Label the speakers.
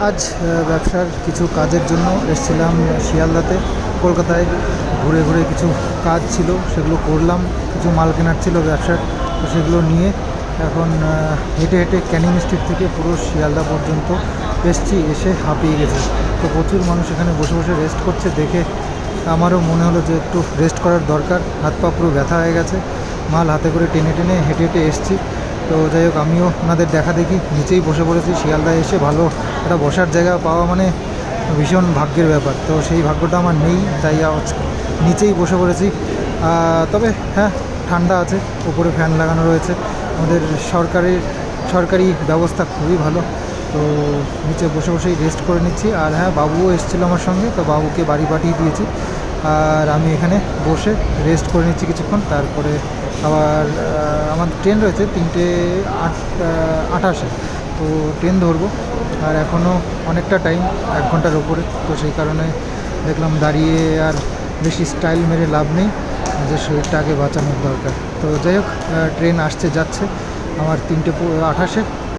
Speaker 1: আজ ব্যবসার কিছু কাজের জন্য এসেছিলাম শিয়ালদাতে। কলকাতায় ঘুরে ঘুরে কিছু কাজ ছিল, সেগুলো করলাম। কিছু মাল কেনার ছিল ব্যবসার, তো সেগুলো নিয়ে এখন হেঁটে হেঁটে ক্যানিং স্ট্রিট থেকে পুরো শিয়ালদা পর্যন্ত এসছি। এসে হাঁপিয়ে গেছি। তো প্রচুর মানুষ এখানে বসে বসে রেস্ট করছে দেখে আমারও মনে হলো যে একটু রেস্ট করার দরকার। হাত পা পুরো ব্যথা হয়ে গেছে, মাল হাতে করে টেনে টেনে হেঁটে হেঁটে এসছি। তো যাই হোক, আমিও ওনাদের দেখা দেখি নিচেই বসে পড়েছি। শিয়ালদায় এসে ভালো একটা বসার জায়গা পাওয়া মানে ভীষণ ভাগ্যের ব্যাপার। তো সেই ভাগ্যটা আমার নেই, তাই নিচেই বসে পড়েছি। তবে হ্যাঁ, ঠান্ডা আছে, উপরে ফ্যান লাগানো রয়েছে। আমাদের সরকারি ব্যবস্থা খুবই ভালো। তো নিচে বসে বসেই রেস্ট করে নিচ্ছি। আর হ্যাঁ, বাবুও এসেছিলো আমার সঙ্গে, তো বাবুকে বাড়ি পাঠিয়ে দিয়েছি। আর আমি এখানে বসে রেস্ট করে নিচ্ছি কিছুক্ষণ। তারপরে আবার আমার ট্রেন রয়েছে 3:28-এ, তো ট্রেন ধরবো। আর এখনও অনেকটা টাইম, 1 ঘন্টার ওপরে। তো সেই কারণে দেখলাম দাঁড়িয়ে আর বেশি স্টাইল মেরে লাভ নেই, যে শরীরটা আগে বাঁচানোর দরকার। তো যাই হোক, ট্রেন আসছে যাচ্ছে আমার 3:28-এ।